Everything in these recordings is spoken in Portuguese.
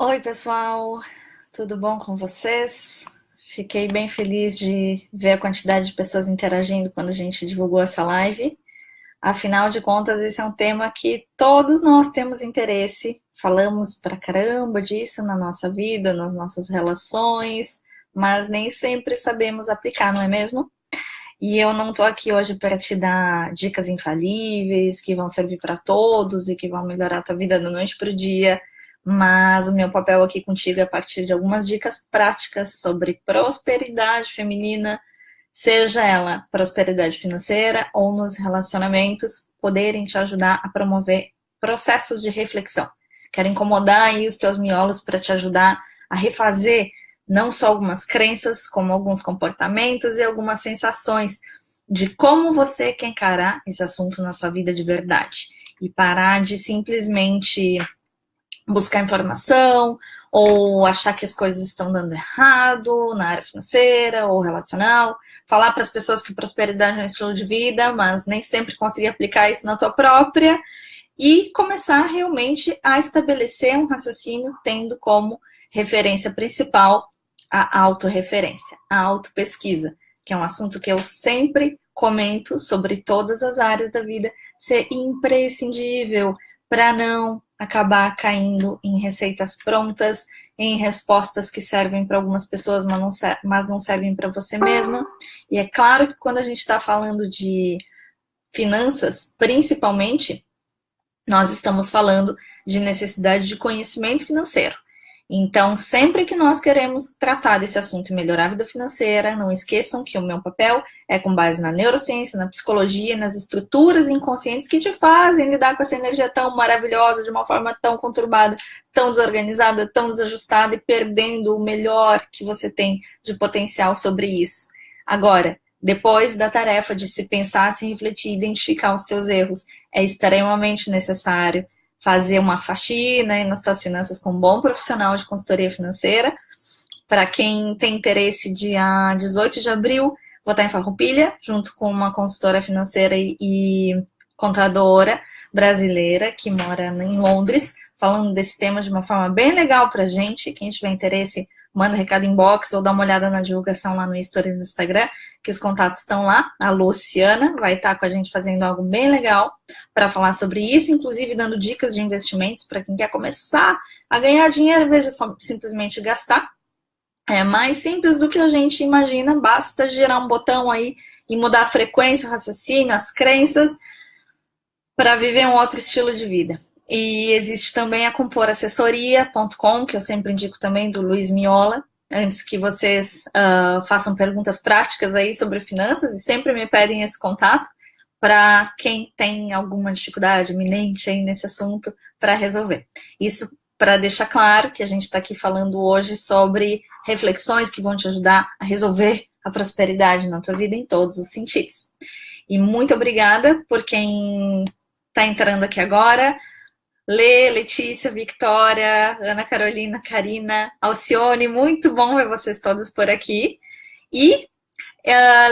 Oi, pessoal, tudo bom com vocês? Fiquei bem feliz de ver a quantidade de pessoas interagindo quando a gente divulgou essa live. Afinal de contas, esse é um tema que todos nós temos interesse. Falamos pra caramba disso na nossa vida, nas nossas relações, mas nem sempre sabemos aplicar, não é mesmo? E eu não estou aqui hoje para te dar dicas infalíveis que vão servir para todos e que vão melhorar a tua vida da noite para o dia, mas o meu papel aqui contigo é a partir de algumas dicas práticas sobre prosperidade feminina, seja ela prosperidade financeira ou nos relacionamentos, poderem te ajudar a promover processos de reflexão. Quero incomodar aí os teus miolos para te ajudar a refazer não só algumas crenças, como alguns comportamentos e algumas sensações de como você quer encarar esse assunto na sua vida de verdade. E parar de simplesmente buscar informação ou achar que as coisas estão dando errado na área financeira ou relacional, falar para as pessoas que prosperidade é um estilo de vida, mas nem sempre conseguir aplicar isso na tua própria, e começar realmente a estabelecer um raciocínio tendo como referência principal a autorreferência, a autopesquisa, que é um assunto que eu sempre comento sobre todas as áreas da vida, ser imprescindível para não acabar caindo em receitas prontas, em respostas que servem para algumas pessoas, mas não servem para você mesma. E é claro que quando a gente está falando de finanças, principalmente, nós estamos falando de necessidade de conhecimento financeiro. Então, sempre que nós queremos tratar desse assunto e melhorar a vida financeira, não esqueçam que o meu papel é com base na neurociência, na psicologia, nas estruturas inconscientes que te fazem lidar com essa energia tão maravilhosa, de uma forma tão conturbada, tão desorganizada, tão desajustada e perdendo o melhor que você tem de potencial sobre isso. Agora, depois da tarefa de se pensar, se refletir, identificar os teus erros, é extremamente necessário fazer uma faxina nas tuas finanças com um bom profissional de consultoria financeira. Para quem tem interesse, dia 18 de abril, vou estar em Farroupilha, junto com uma consultora financeira e contadora brasileira que mora em Londres, falando desse tema de uma forma bem legal para a gente. Quem tiver interesse, manda recado inbox ou dá uma olhada na divulgação lá no Stories do Instagram, que os contatos estão lá. A Luciana vai estar com a gente fazendo algo bem legal para falar sobre isso, inclusive dando dicas de investimentos para quem quer começar a ganhar dinheiro, em vez de só simplesmente gastar. É mais simples do que a gente imagina, basta girar um botão aí e mudar a frequência, o raciocínio, as crenças para viver um outro estilo de vida. E existe também a comporassessoria.com, que eu sempre indico também, do Luiz Miola, antes que vocês façam perguntas práticas aí sobre finanças, e sempre me pedem esse contato para quem tem alguma dificuldade iminente aí nesse assunto para resolver. Isso para deixar claro que a gente está aqui falando hoje sobre reflexões que vão te ajudar a resolver a prosperidade na tua vida em todos os sentidos. E muito obrigada por quem está entrando aqui agora. Lê, Letícia, Victória, Ana Carolina, Karina, Alcione, muito bom ver vocês todos por aqui. E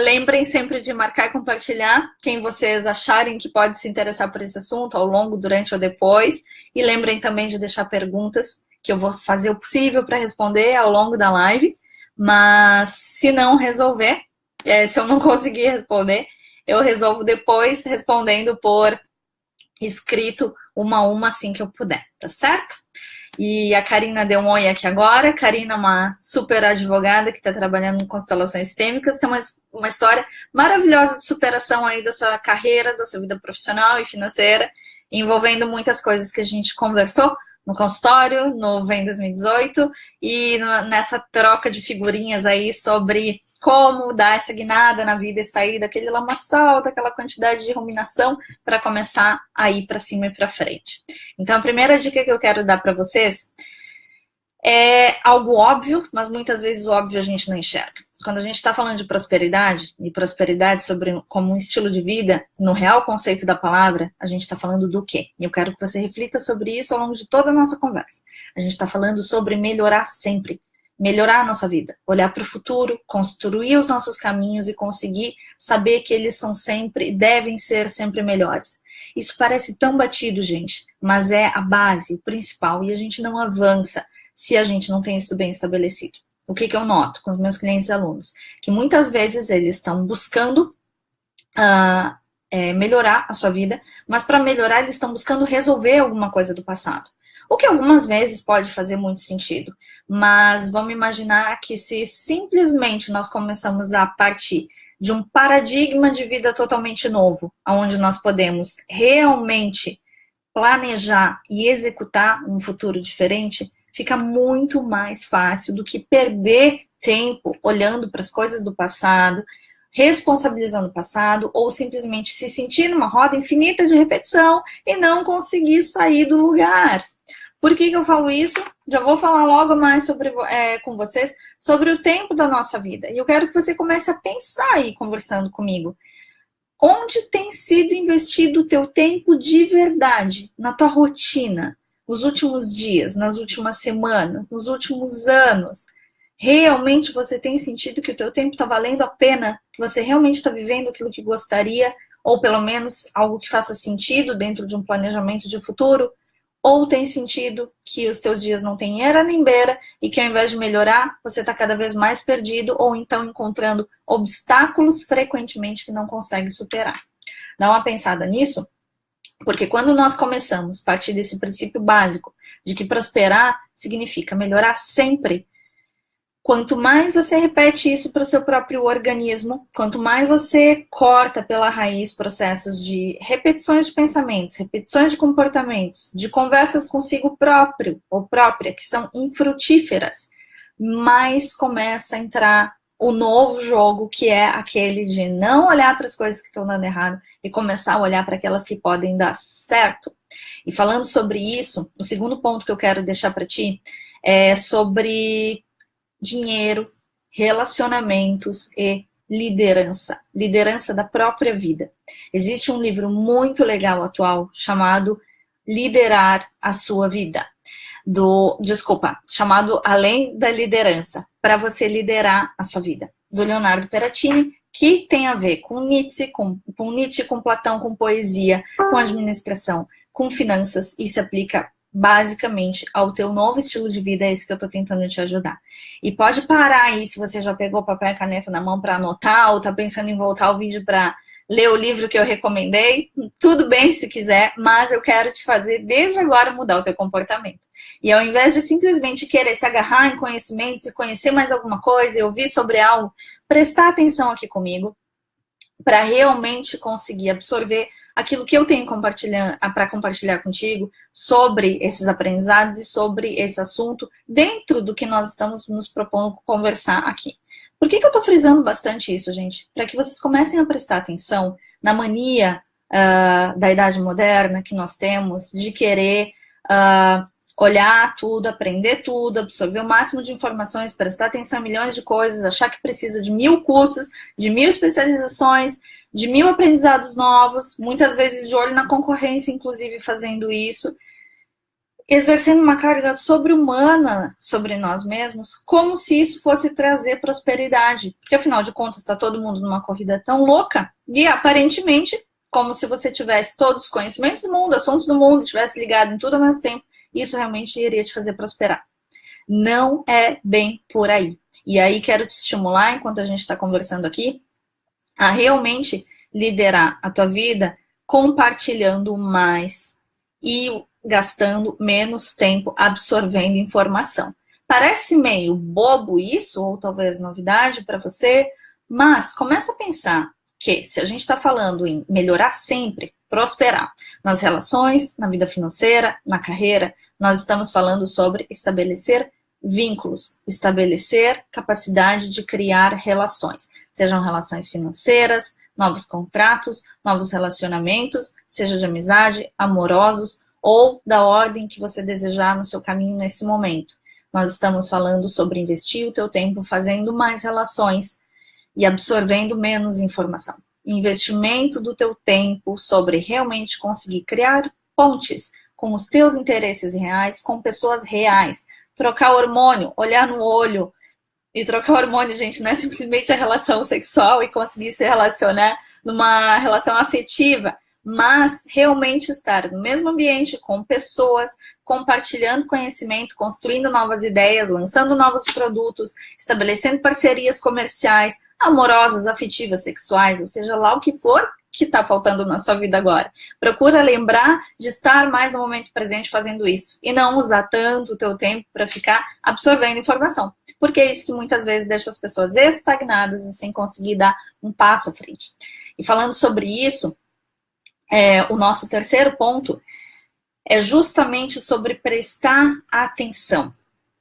lembrem sempre de marcar e compartilhar quem vocês acharem que pode se interessar por esse assunto, ao longo, durante ou depois. E lembrem também de deixar perguntas, que eu vou fazer o possível para responder ao longo da live. Mas se não resolver, se eu não conseguir responder, eu resolvo depois respondendo por escrito uma a uma assim que eu puder, tá certo? E a Karina deu um oi aqui agora. Karina é uma super advogada que está trabalhando em constelações sistêmicas, tem uma história maravilhosa de superação aí da sua carreira, da sua vida profissional e financeira, envolvendo muitas coisas que a gente conversou no consultório, no Vem 2018, e nessa troca de figurinhas aí sobre como dar essa guinada na vida e sair daquele lamaçal, daquela quantidade de ruminação para começar a ir para cima e para frente. Então, a primeira dica que eu quero dar para vocês é algo óbvio, mas muitas vezes o óbvio a gente não enxerga. Quando a gente está falando de prosperidade, e prosperidade como um estilo de vida, no real conceito da palavra, a gente está falando do quê? E eu quero que você reflita sobre isso ao longo de toda a nossa conversa. A gente está falando sobre melhorar sempre, melhorar a nossa vida, olhar para o futuro, construir os nossos caminhos e conseguir saber que eles são sempre, devem ser sempre melhores. Isso parece tão batido, gente, mas é a base, o principal, e a gente não avança se a gente não tem isso bem estabelecido. O que eu noto com os meus clientes e alunos? Que muitas vezes eles estão buscando melhorar a sua vida, mas para melhorar eles estão buscando resolver alguma coisa do passado. O que algumas vezes pode fazer muito sentido, mas vamos imaginar que se simplesmente nós começamos a partir de um paradigma de vida totalmente novo, onde nós podemos realmente planejar e executar um futuro diferente, fica muito mais fácil do que perder tempo olhando para as coisas do passado, responsabilizando o passado, ou simplesmente se sentir numa roda infinita de repetição e não conseguir sair do lugar. Por que eu falo isso? Já vou falar logo mais com vocês sobre o tempo da nossa vida. E eu quero que você comece a pensar aí, conversando comigo. Onde tem sido investido o teu tempo de verdade, na tua rotina, nos últimos dias, nas últimas semanas, nos últimos anos? Realmente você tem sentido que o teu tempo está valendo a pena? Que você realmente está vivendo aquilo que gostaria? Ou pelo menos algo que faça sentido dentro de um planejamento de futuro? Ou tem sentido que os teus dias não têm era nem beira e que ao invés de melhorar, você está cada vez mais perdido ou então encontrando obstáculos frequentemente que não consegue superar? Dá uma pensada nisso, porque quando nós começamos a partir desse princípio básico de que prosperar significa melhorar sempre, quanto mais você repete isso para o seu próprio organismo, quanto mais você corta pela raiz processos de repetições de pensamentos, repetições de comportamentos, de conversas consigo próprio ou própria, que são infrutíferas, mais começa a entrar o novo jogo, que é aquele de não olhar para as coisas que estão dando errado e começar a olhar para aquelas que podem dar certo. E falando sobre isso, o segundo ponto que eu quero deixar para ti é sobre dinheiro, relacionamentos e liderança. Liderança da própria vida. Existe um livro muito legal atual chamado Liderar a Sua Vida. Chamado Além da Liderança, para você liderar a sua vida, do Leonardo Peratini, que tem a ver com Nietzsche, com Platão, com poesia, com administração, com finanças, e se aplica basicamente ao teu novo estilo de vida. É isso que eu estou tentando te ajudar. E pode parar aí, se você já pegou papel e caneta na mão para anotar, ou está pensando em voltar ao vídeo para ler o livro que eu recomendei, tudo bem se quiser, mas eu quero te fazer desde agora mudar o teu comportamento. E ao invés de simplesmente querer se agarrar em conhecimentos e conhecer mais alguma coisa e ouvir sobre algo, prestar atenção aqui comigo para realmente conseguir absorver aquilo que eu tenho para compartilhar contigo sobre esses aprendizados e sobre esse assunto dentro do que nós estamos nos propondo conversar aqui. Por que eu estou frisando bastante isso, gente? Para que vocês comecem a prestar atenção na mania da idade moderna que nós temos de querer olhar tudo, aprender tudo, absorver o máximo de informações, prestar atenção a milhões de coisas, achar que precisa de 1000 cursos, de 1000 especializações, de 1000 aprendizados novos, muitas vezes de olho na concorrência, inclusive fazendo isso, exercendo uma carga sobre-humana sobre nós mesmos, como se isso fosse trazer prosperidade. Porque, afinal de contas, está todo mundo numa corrida tão louca e, aparentemente, como se você tivesse todos os conhecimentos do mundo, assuntos do mundo, estivesse ligado em tudo ao mesmo tempo, isso realmente iria te fazer prosperar. Não é bem por aí. E aí quero te estimular, enquanto a gente está conversando aqui, a realmente liderar a tua vida compartilhando mais e gastando menos tempo absorvendo informação. Parece meio bobo isso, ou talvez novidade para você, mas começa a pensar que se a gente está falando em melhorar sempre, prosperar nas relações, na vida financeira, na carreira, nós estamos falando sobre estabelecer vínculos, estabelecer capacidade de criar relações, sejam relações financeiras, novos contratos, novos relacionamentos, seja de amizade, amorosos ou da ordem que você desejar no seu caminho nesse momento. Nós estamos falando sobre investir o teu tempo fazendo mais relações e absorvendo menos informação. Investimento do teu tempo sobre realmente conseguir criar pontes com os teus interesses reais, com pessoas reais, trocar hormônio, olhar no olho. E trocar hormônio, gente, não é simplesmente a relação sexual e conseguir se relacionar numa relação afetiva, mas realmente estar no mesmo ambiente com pessoas compartilhando conhecimento, construindo novas ideias, lançando novos produtos, estabelecendo parcerias comerciais, amorosas, afetivas, sexuais, ou seja lá o que for que está faltando na sua vida agora. Procura lembrar de estar mais no momento presente fazendo isso e não usar tanto o teu tempo para ficar absorvendo informação, porque é isso que muitas vezes deixa as pessoas estagnadas e sem conseguir dar um passo à frente. E falando sobre isso, o nosso terceiro ponto é justamente sobre prestar atenção.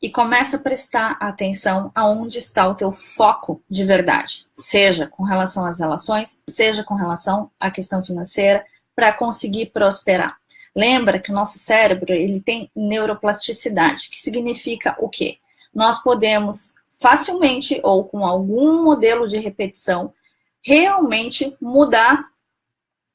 E começa a prestar atenção aonde está o teu foco de verdade. Seja com relação às relações, seja com relação à questão financeira, para conseguir prosperar. Lembra que o nosso cérebro, ele tem neuroplasticidade, que significa o quê? Nós podemos facilmente, ou com algum modelo de repetição, realmente mudar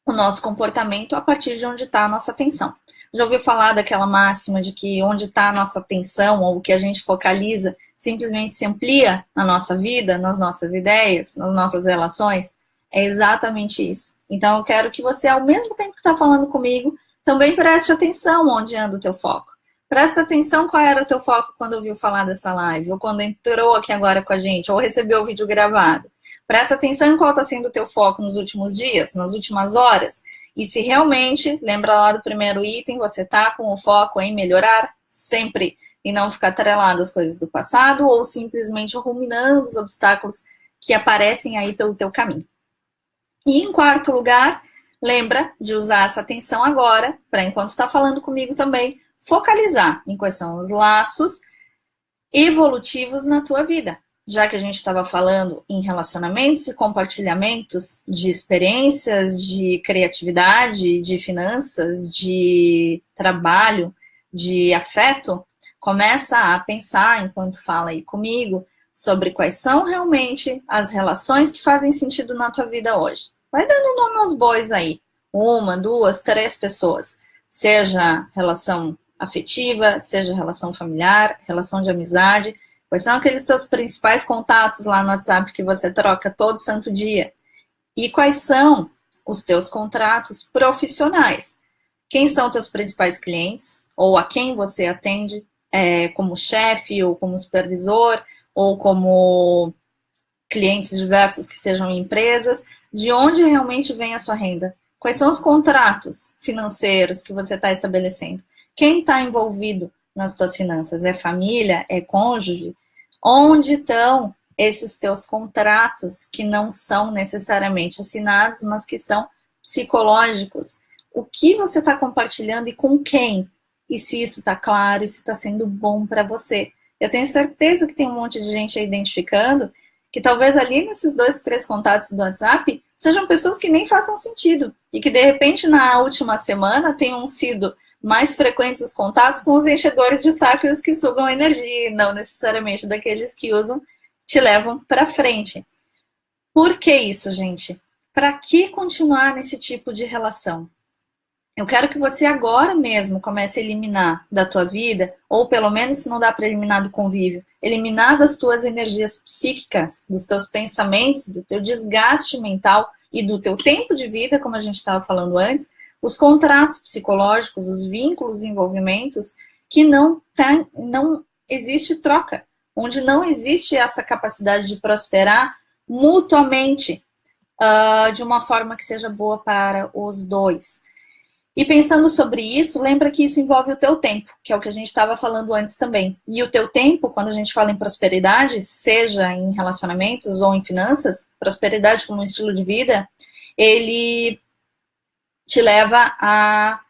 o nosso comportamento a partir de onde está a nossa atenção. Já ouviu falar daquela máxima de que onde está a nossa atenção ou o que a gente focaliza simplesmente se amplia na nossa vida, nas nossas ideias, nas nossas relações? É exatamente isso. Então eu quero que você, ao mesmo tempo que está falando comigo, também preste atenção onde anda o teu foco. Presta atenção qual era o teu foco quando ouviu falar dessa live, ou quando entrou aqui agora com a gente, ou recebeu o vídeo gravado. Presta atenção em qual está sendo o teu foco nos últimos dias, nas últimas horas. E se realmente, lembra lá do primeiro item, você está com o foco em melhorar sempre e não ficar atrelado às coisas do passado ou simplesmente ruminando os obstáculos que aparecem aí pelo teu caminho. E em quarto lugar, lembra de usar essa atenção agora, para enquanto está falando comigo também, focalizar em quais são os laços evolutivos na tua vida. Já que a gente estava falando em relacionamentos e compartilhamentos de experiências, de criatividade, de finanças, de trabalho, de afeto, começa a pensar, enquanto fala aí comigo, sobre quais são realmente as relações que fazem sentido na tua vida hoje. Vai dando nome aos bois aí. 1, 2, 3 pessoas. Seja relação afetiva, seja relação familiar, relação de amizade. Quais são aqueles teus principais contatos lá no WhatsApp que você troca todo santo dia? E quais são os teus contratos profissionais? Quem são teus principais clientes? Ou a quem você atende como chefe, ou como supervisor, ou como clientes diversos que sejam empresas? De onde realmente vem a sua renda? Quais são os contratos financeiros que você está estabelecendo? Quem está envolvido nas tuas finanças? É família? É cônjuge? Onde estão esses teus contratos que não são necessariamente assinados, mas que são psicológicos? O que você está compartilhando e com quem? E se isso está claro e se está sendo bom para você? Eu tenho certeza que tem um monte de gente aí identificando que talvez ali nesses 2, 3 contatos do WhatsApp sejam pessoas que nem façam sentido e que de repente na última semana tenham sido mais frequentes os contatos com os enchedores de saco e os que sugam energia, não necessariamente daqueles que usam, te levam para frente. Por que isso, gente? Para que continuar nesse tipo de relação? Eu quero que você agora mesmo comece a eliminar da tua vida, ou pelo menos se não dá para eliminar do convívio, eliminar das tuas energias psíquicas, dos teus pensamentos, do teu desgaste mental e do teu tempo de vida, como a gente estava falando antes, os contratos psicológicos, os vínculos e envolvimentos que não existe troca, onde não existe essa capacidade de prosperar mutuamente de uma forma que seja boa para os dois. E pensando sobre isso, lembra que isso envolve o teu tempo, que é o que a gente estava falando antes também. E o teu tempo, quando a gente fala em prosperidade, seja em relacionamentos ou em finanças, prosperidade como um estilo de vida, ele te leva a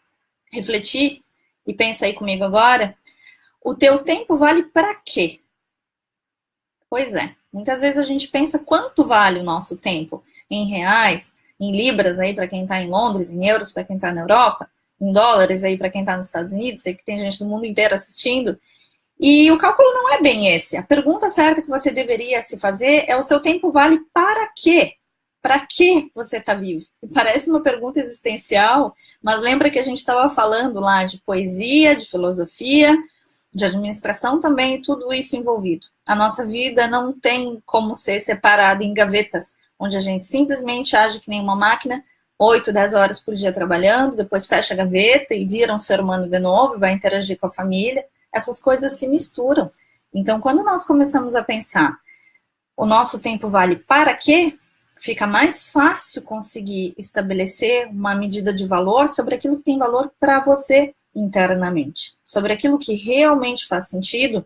refletir, e pensa aí comigo agora, o teu tempo vale para quê? Pois é, muitas vezes a gente pensa quanto vale o nosso tempo em reais, em libras aí para quem está em Londres, em euros para quem está na Europa, em dólares aí para quem está nos Estados Unidos, sei que tem gente do mundo inteiro assistindo, e o cálculo não é bem esse. A pergunta certa que você deveria se fazer é: o seu tempo vale para quê? Para que você está vivo? Parece uma pergunta existencial, mas lembra que a gente estava falando lá de poesia, de filosofia, de administração também, e tudo isso envolvido. A nossa vida não tem como ser separada em gavetas, onde a gente simplesmente age que nem uma máquina, 8, 10 horas por dia trabalhando, depois fecha a gaveta e vira um ser humano de novo, vai interagir com a família. Essas coisas se misturam. Então, quando nós começamos a pensar, o nosso tempo vale para quê? Fica mais fácil conseguir estabelecer uma medida de valor sobre aquilo que tem valor para você internamente, sobre aquilo que realmente faz sentido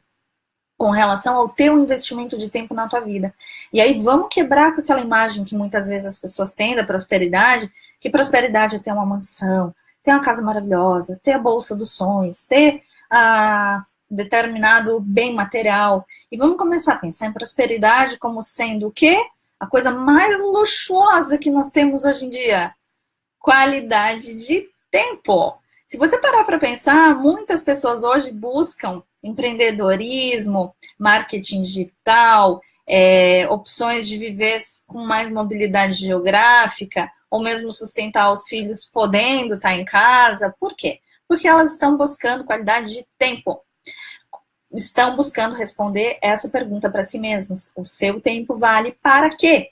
com relação ao teu investimento de tempo na tua vida. E aí vamos quebrar com aquela imagem que muitas vezes as pessoas têm da prosperidade, que prosperidade é ter uma mansão, ter uma casa maravilhosa, ter a bolsa dos sonhos, ter determinado bem material. E vamos começar a pensar em prosperidade como sendo o quê? A coisa mais luxuosa que nós temos hoje em dia. Qualidade de tempo. Se você parar para pensar, muitas pessoas hoje buscam empreendedorismo, marketing digital, opções de viver com mais mobilidade geográfica, ou mesmo sustentar os filhos podendo estar em casa. Por quê? Porque elas estão buscando qualidade de tempo. Estão buscando responder essa pergunta para si mesmas. O seu tempo vale para quê?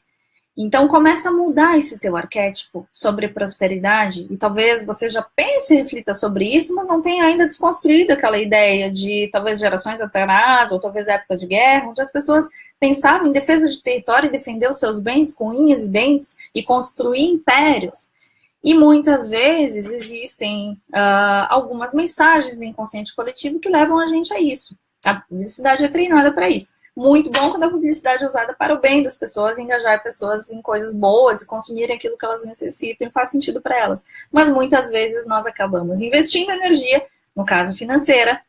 Então, começa a mudar esse teu arquétipo sobre prosperidade, e talvez você já pense e reflita sobre isso, mas não tenha ainda desconstruído aquela ideia de, talvez, gerações atrás, ou talvez épocas de guerra, onde as pessoas pensavam em defesa de território e defender os seus bens com unhas e dentes e construir impérios. E muitas vezes existem algumas mensagens do inconsciente coletivo que levam a gente a isso. A publicidade é treinada para isso. Muito bom quando a publicidade é usada para o bem das pessoas, engajar pessoas em coisas boas e consumirem aquilo que elas necessitam e faz sentido para elas. Mas muitas vezes nós acabamos investindo energia, no caso financeira,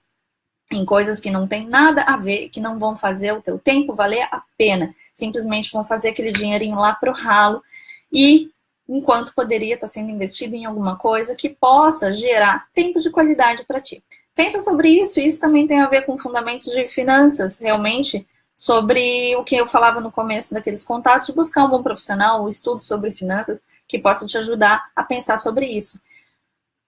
em coisas que não tem nada a ver, que não vão fazer o teu tempo valer a pena. Simplesmente vão fazer aquele dinheirinho lá pro ralo e enquanto poderia estar sendo investido em alguma coisa que possa gerar tempo de qualidade para ti. Pensa sobre isso, e isso também tem a ver com fundamentos de finanças, realmente, sobre o que eu falava no começo daqueles contatos, de buscar um bom profissional, um estudo sobre finanças que possa te ajudar a pensar sobre isso.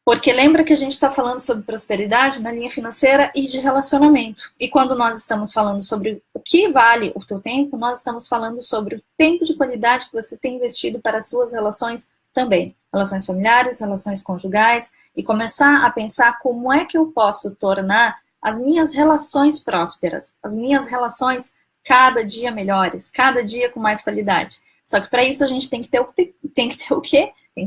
Porque lembra que a gente está falando sobre prosperidade na linha financeira e de relacionamento. E quando nós estamos falando sobre o que vale o teu tempo, nós estamos falando sobre o tempo de qualidade que você tem investido para as suas relações também. Relações familiares, relações conjugais, e começar a pensar como é que eu posso tornar as minhas relações prósperas, as minhas relações cada dia melhores, cada dia com mais qualidade. Só que para isso a gente tem que ter o quê? Tem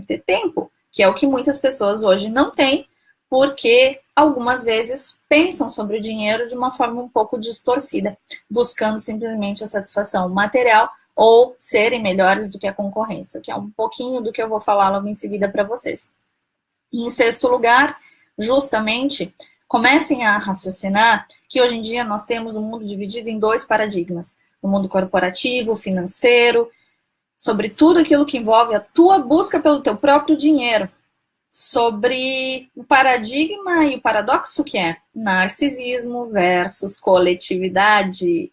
que ter tempo, que é o que muitas pessoas hoje não têm, porque algumas vezes pensam sobre o dinheiro de uma forma um pouco distorcida, buscando simplesmente a satisfação material ou serem melhores do que a concorrência, que é um pouquinho do que eu vou falar logo em seguida para vocês. E em sexto lugar, justamente, comecem a raciocinar que hoje em dia nós temos um mundo dividido em dois paradigmas. O mundo corporativo, financeiro, sobre tudo aquilo que envolve a tua busca pelo teu próprio dinheiro. Sobre o paradigma e o paradoxo que é narcisismo versus coletividade.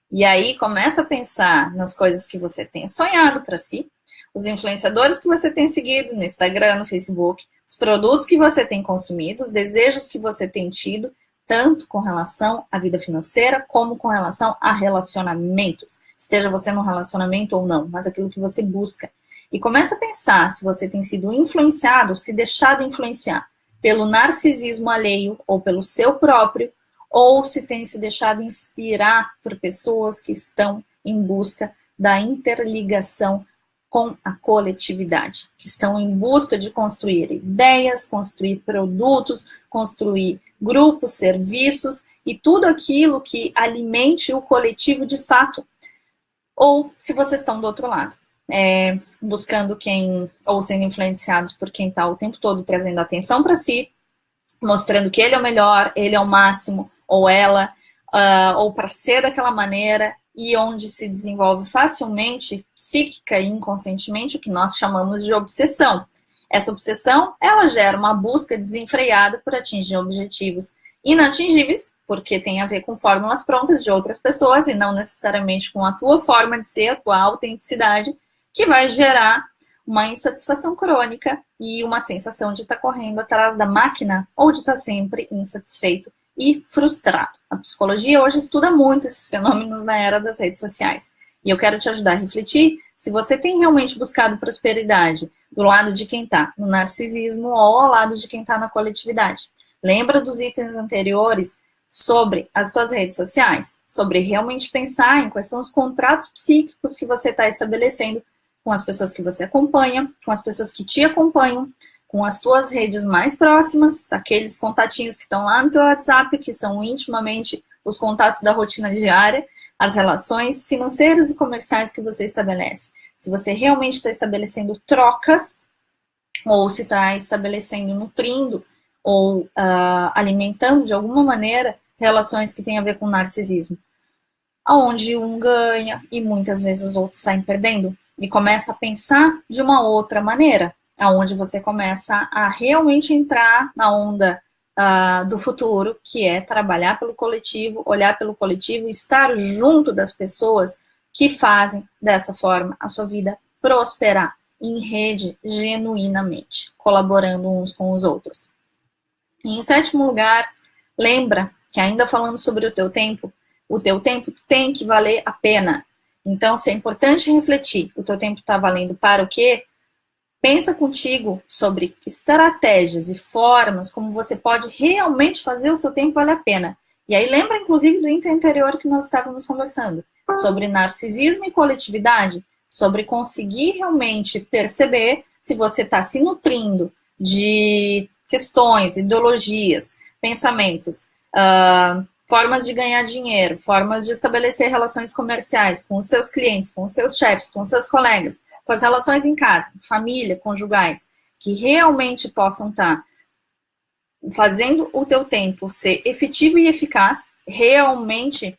E aí começa a pensar nas coisas que você tem sonhado para si, os influenciadores que você tem seguido no Instagram, no Facebook, os produtos que você tem consumido, os desejos que você tem tido, tanto com relação à vida financeira, como com relação a relacionamentos. Esteja você num relacionamento ou não, mas aquilo que você busca. E começa a pensar se você tem sido influenciado, se deixado influenciar pelo narcisismo alheio ou pelo seu próprio, ou se tem se deixado inspirar por pessoas que estão em busca da interligação com a coletividade, que estão em busca de construir ideias, construir produtos, construir grupos, serviços e tudo aquilo que alimente o coletivo de fato. Ou se vocês estão do outro lado, buscando quem, ou sendo influenciados por quem está o tempo todo trazendo atenção para si, mostrando que ele é o melhor, ele é o máximo, ou ela, ou para ser daquela maneira, e onde se desenvolve facilmente, psíquica e inconscientemente, o que nós chamamos de obsessão. Essa obsessão, ela gera uma busca desenfreada por atingir objetivos inatingíveis, porque tem a ver com fórmulas prontas de outras pessoas e não necessariamente com a tua forma de ser, a tua autenticidade, que vai gerar uma insatisfação crônica e uma sensação de estar correndo atrás da máquina ou de estar sempre insatisfeito e frustrado. A psicologia hoje estuda muito esses fenômenos na era das redes sociais. E eu quero te ajudar a refletir se você tem realmente buscado prosperidade do lado de quem está no narcisismo ou ao lado de quem está na coletividade. Lembra dos itens anteriores sobre as tuas redes sociais, sobre realmente pensar em quais são os contratos psíquicos que você está estabelecendo com as pessoas que você acompanha, com as pessoas que te acompanham, com as tuas redes mais próximas, aqueles contatinhos que estão lá no teu WhatsApp, que são intimamente os contatos da rotina diária, as relações financeiras e comerciais que você estabelece. Se você realmente está estabelecendo trocas, ou se está estabelecendo, nutrindo, ou alimentando de alguma maneira relações que têm a ver com narcisismo. Onde um ganha e muitas vezes os outros saem perdendo. E começa a pensar de uma outra maneira, aonde você começa a realmente entrar na onda do futuro, que é trabalhar pelo coletivo, olhar pelo coletivo, estar junto das pessoas que fazem dessa forma a sua vida prosperar em rede genuinamente, colaborando uns com os outros. E em sétimo lugar, lembra que ainda falando sobre o teu tempo tem que valer a pena. Então, se é importante refletir, o teu tempo está valendo para o quê? Pensa contigo sobre estratégias e formas como você pode realmente fazer o seu tempo valer a pena. E aí lembra, inclusive, do item anterior que nós estávamos conversando, sobre narcisismo e coletividade, sobre conseguir realmente perceber se você está se nutrindo de questões, ideologias, pensamentos, formas de ganhar dinheiro, formas de estabelecer relações comerciais com os seus clientes, com os seus chefes, com os seus colegas, com as relações em casa, família, conjugais, que realmente possam estar fazendo o teu tempo ser efetivo e eficaz, realmente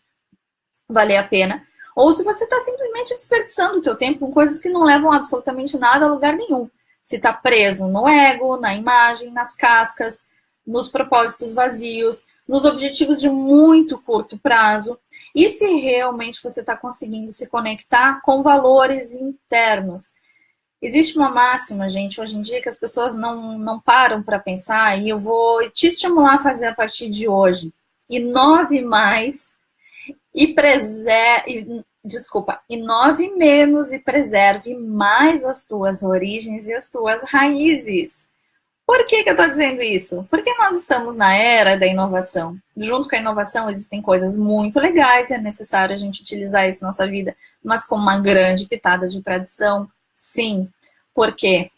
valer a pena, ou se você está simplesmente desperdiçando o teu tempo com coisas que não levam absolutamente nada a lugar nenhum. Se está preso no ego, na imagem, nas cascas, nos propósitos vazios, nos objetivos de muito curto prazo, e se realmente você está conseguindo se conectar com valores internos. Existe uma máxima, gente, hoje em dia, que as pessoas não param para pensar, e eu vou te estimular a fazer a partir de hoje. Inove mais inove menos e preserve mais as tuas origens e as tuas raízes. Por que eu estou dizendo isso? Porque nós estamos na era da inovação. Junto com a inovação existem coisas muito legais e é necessário a gente utilizar isso na nossa vida, mas com uma grande pitada de tradição, sim. Por quê?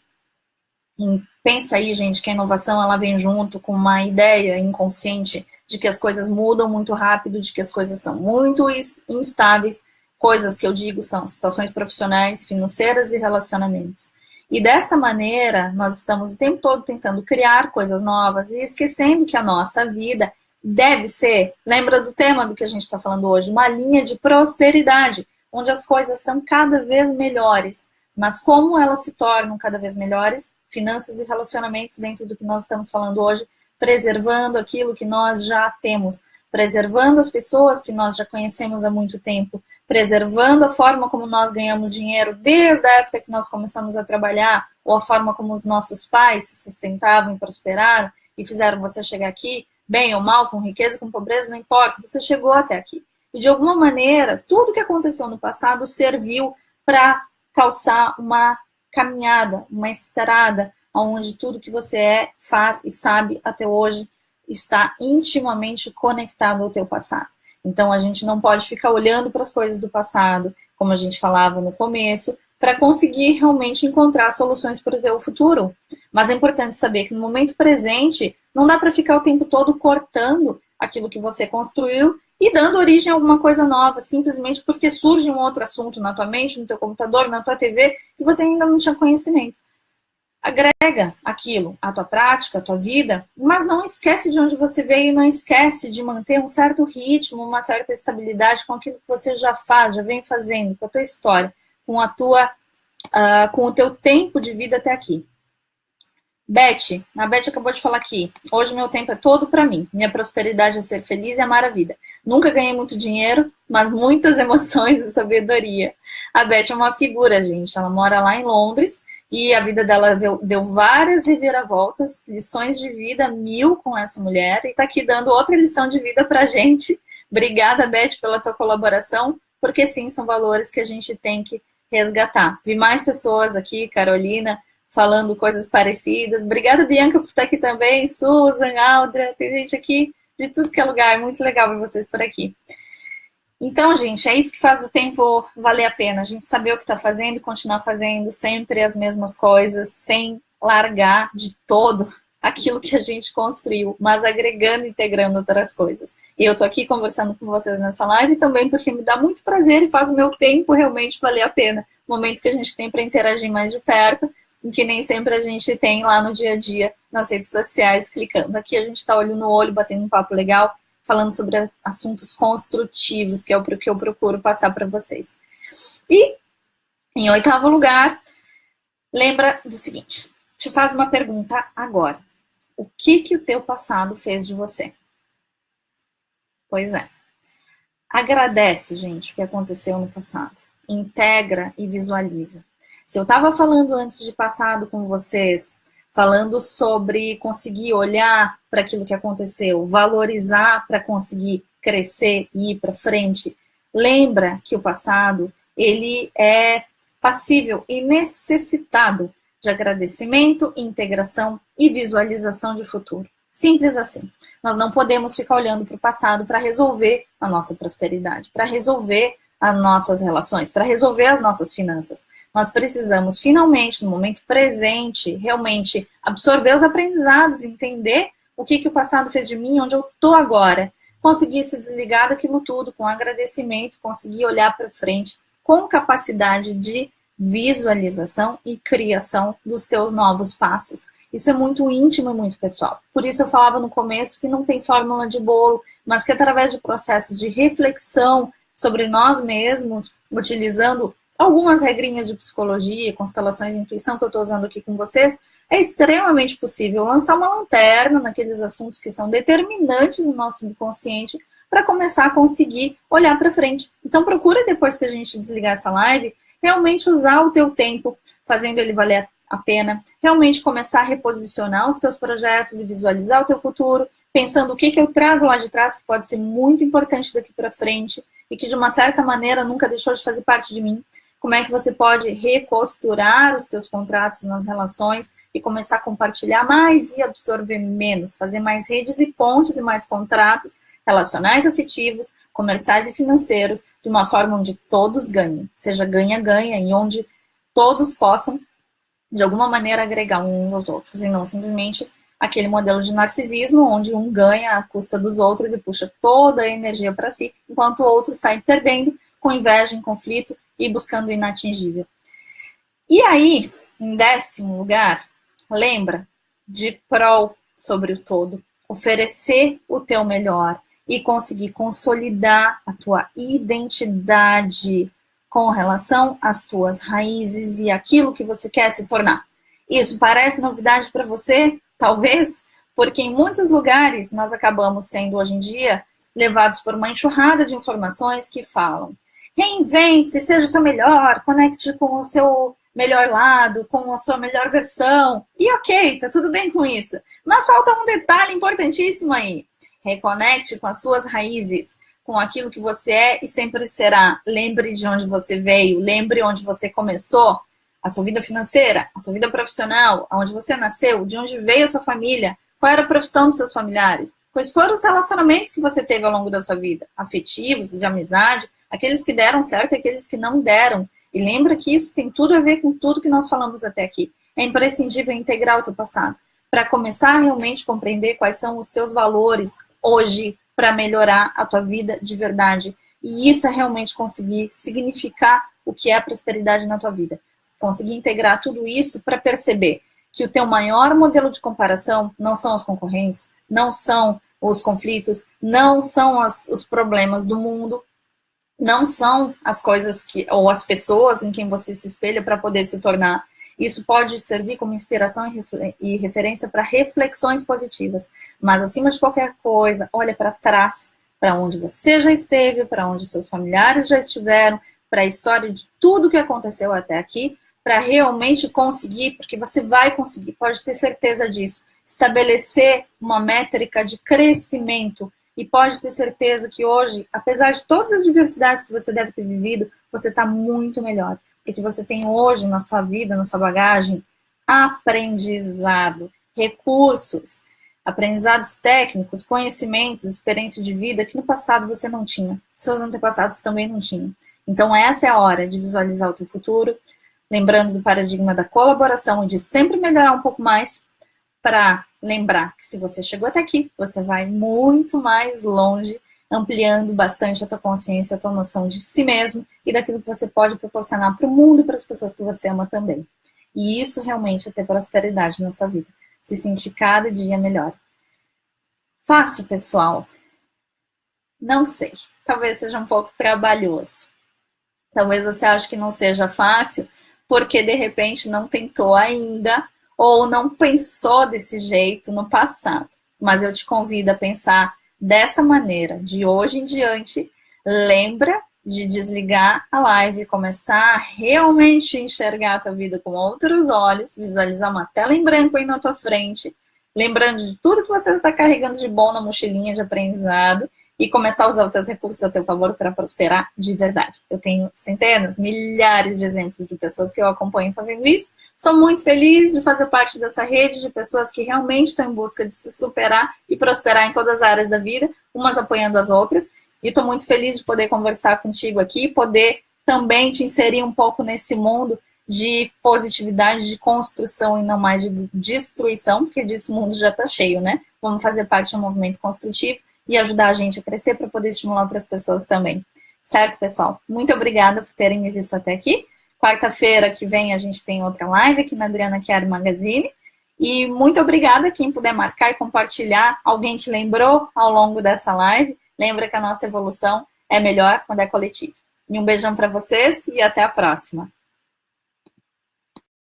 Pensa aí, gente, que a inovação ela vem junto com uma ideia inconsciente de que as coisas mudam muito rápido, de que as coisas são muito instáveis. Coisas que eu digo são situações profissionais, financeiras e relacionamentos. E dessa maneira, nós estamos o tempo todo tentando criar coisas novas e esquecendo que a nossa vida deve ser, lembra do tema do que a gente está falando hoje, uma linha de prosperidade, onde as coisas são cada vez melhores. Mas como elas se tornam cada vez melhores? Finanças e relacionamentos dentro do que nós estamos falando hoje, preservando aquilo que nós já temos, preservando as pessoas que nós já conhecemos há muito tempo, preservando a forma como nós ganhamos dinheiro desde a época que nós começamos a trabalhar, ou a forma como os nossos pais se sustentavam e prosperaram e fizeram você chegar aqui, bem ou mal, com riqueza, com pobreza, não importa, você chegou até aqui. E de alguma maneira, tudo que aconteceu no passado serviu para calçar uma caminhada, uma estrada, onde tudo que você é, faz e sabe até hoje está intimamente conectado ao teu passado. Então, a gente não pode ficar olhando para as coisas do passado, como a gente falava no começo, para conseguir realmente encontrar soluções para o teu futuro. Mas é importante saber que no momento presente, não dá para ficar o tempo todo cortando aquilo que você construiu e dando origem a alguma coisa nova, simplesmente porque surge um outro assunto na tua mente, no teu computador, na tua TV, e você ainda não tinha conhecimento. Agrega aquilo à tua prática, à tua vida, mas não esquece de onde você veio e não esquece de manter um certo ritmo, uma certa estabilidade com aquilo que você já faz, já vem fazendo, com a tua história, com o teu tempo de vida até aqui. A Beth acabou de falar aqui, hoje meu tempo é todo para mim, minha prosperidade é ser feliz e amar a vida. Nunca ganhei muito dinheiro, mas muitas emoções e sabedoria. A Beth é uma figura, gente, ela mora lá em Londres, e a vida dela deu várias reviravoltas, lições de vida 1000 com essa mulher, e está aqui dando outra lição de vida para a gente. Obrigada, Beth, pela tua colaboração. porque sim, são valores que a gente tem que resgatar. Vi mais pessoas aqui, Carolina, falando coisas parecidas. Obrigada, Bianca, por estar aqui também. Susan, Aldra, tem gente aqui de tudo que é lugar. Muito legal ver vocês por aqui. Então, gente, é isso que faz o tempo valer a pena. A gente saber o que está fazendo e continuar fazendo sempre as mesmas coisas, sem largar de todo aquilo que a gente construiu, mas agregando e integrando outras coisas. E eu tô aqui conversando com vocês nessa live também porque me dá muito prazer e faz o meu tempo realmente valer a pena. O momento que a gente tem para interagir mais de perto, e que nem sempre a gente tem lá no dia a dia, nas redes sociais, clicando. Aqui a gente está olho no olho, batendo um papo legal, falando sobre assuntos construtivos, que é o que eu procuro passar para vocês. E, em 8º lugar, lembra do seguinte, te faz uma pergunta agora. O que o teu passado fez de você? Pois é. Agradece, gente, o que aconteceu no passado. Integra e visualiza. Se eu estava falando antes de passado com vocês, falando sobre conseguir olhar para aquilo que aconteceu, valorizar para conseguir crescer e ir para frente, lembra que o passado, ele é passível e necessitado de agradecimento, integração e visualização de futuro. Simples assim. Nós não podemos ficar olhando para o passado para resolver a nossa prosperidade, para resolver as nossas relações, para resolver as nossas finanças. Nós precisamos, finalmente, no momento presente, realmente absorver os aprendizados, entender o que o passado fez de mim, onde eu estou agora. Conseguir se desligar daquilo tudo com agradecimento, conseguir olhar para frente com capacidade de visualização e criação dos teus novos passos. Isso é muito íntimo e muito pessoal. Por isso eu falava no começo que não tem fórmula de bolo, mas que através de processos de reflexão sobre nós mesmos, utilizando algumas regrinhas de psicologia, constelações e intuição que eu estou usando aqui com vocês, é extremamente possível lançar uma lanterna naqueles assuntos que são determinantes no nosso subconsciente para começar a conseguir olhar para frente. Então procura, depois que a gente desligar essa live, realmente usar o teu tempo, fazendo ele valer a pena, realmente começar a reposicionar os teus projetos e visualizar o teu futuro, pensando o que eu trago lá de trás que pode ser muito importante daqui para frente e que de uma certa maneira nunca deixou de fazer parte de mim. Como é que você pode recosturar os teus contratos nas relações e começar a compartilhar mais e absorver menos, fazer mais redes e pontes e mais contratos relacionais, afetivos, comerciais e financeiros, de uma forma onde todos ganhem, seja ganha-ganha, e onde todos possam, de alguma maneira, agregar uns aos outros, e não simplesmente aquele modelo de narcisismo, onde um ganha à custa dos outros e puxa toda a energia para si, enquanto o outro sai perdendo, com inveja, em conflito e buscando o inatingível. E aí, em 10º lugar, lembra de prol sobre o todo, oferecer o teu melhor e conseguir consolidar a tua identidade com relação às tuas raízes e aquilo que você quer se tornar. Isso parece novidade para você? Talvez, porque em muitos lugares nós acabamos sendo, hoje em dia, levados por uma enxurrada de informações que falam: reinvente-se, seja o seu melhor, conecte com o seu melhor lado, com a sua melhor versão. E ok, tá tudo bem com isso. Mas falta um detalhe importantíssimo aí. Reconecte com as suas raízes, com aquilo que você é e sempre será. Lembre de onde você veio, lembre onde você começou, a sua vida financeira, a sua vida profissional, aonde você nasceu, de onde veio a sua família, qual era a profissão dos seus familiares, quais foram os relacionamentos que você teve ao longo da sua vida, afetivos, de amizade, aqueles que deram certo e aqueles que não deram. E lembra que isso tem tudo a ver com tudo que nós falamos até aqui. É imprescindível integrar o teu passado, para começar a realmente compreender quais são os teus valores hoje, para melhorar a tua vida de verdade. E isso é realmente conseguir significar o que é a prosperidade na tua vida. Conseguir integrar tudo isso para perceber que o teu maior modelo de comparação não são os concorrentes, não são os conflitos, não são os problemas do mundo, não são as coisas ou as pessoas em quem você se espelha para poder se tornar. Isso pode servir como inspiração e referência para reflexões positivas. Mas, acima de qualquer coisa, olha para trás, para onde você já esteve, para onde seus familiares já estiveram, para a história de tudo que aconteceu até aqui, para realmente conseguir, porque você vai conseguir, pode ter certeza disso, estabelecer uma métrica de crescimento E pode ter certeza que hoje, apesar de todas as diversidades que você deve ter vivido, você está muito melhor. Porque você tem hoje na sua vida, na sua bagagem, aprendizado, recursos, aprendizados técnicos, conhecimentos, experiência de vida que no passado você não tinha. Seus antepassados também não tinham. Então essa é a hora de visualizar o teu futuro, lembrando do paradigma da colaboração e de sempre melhorar um pouco mais, para lembrar que se você chegou até aqui, você vai muito mais longe, ampliando bastante a tua consciência, a tua noção de si mesmo e daquilo que você pode proporcionar para o mundo e para as pessoas que você ama também. E isso realmente é ter prosperidade na sua vida. Se sentir cada dia melhor. Fácil, pessoal? Não sei. Talvez seja um pouco trabalhoso. Talvez você ache que não seja fácil porque, de repente, não tentou ainda ou não pensou desse jeito no passado. Mas eu te convido a pensar dessa maneira, de hoje em diante. Lembra de desligar a live e começar a realmente enxergar a tua vida com outros olhos, visualizar uma tela em branco aí na tua frente, lembrando de tudo que você está carregando de bom na mochilinha de aprendizado e começar a usar os teus recursos a teu favor para prosperar de verdade. Eu tenho centenas, milhares de exemplos de pessoas que eu acompanho fazendo isso. Sou muito feliz de fazer parte dessa rede de pessoas que realmente estão em busca de se superar e prosperar em todas as áreas da vida, umas apoiando as outras. E estou muito feliz de poder conversar contigo aqui, poder também te inserir um pouco nesse mundo de positividade, de construção e não mais de destruição, porque disso o mundo já está cheio, né? Vamos fazer parte de um movimento construtivo e ajudar a gente a crescer para poder estimular outras pessoas também. Certo, pessoal? Muito obrigada por terem me visto até aqui. Quarta-feira que vem a gente tem outra live aqui na Adriana Chiari Magazine. E muito obrigada quem puder marcar e compartilhar alguém que lembrou ao longo dessa live. Lembra que a nossa evolução é melhor quando é coletiva. E um beijão para vocês e até a próxima.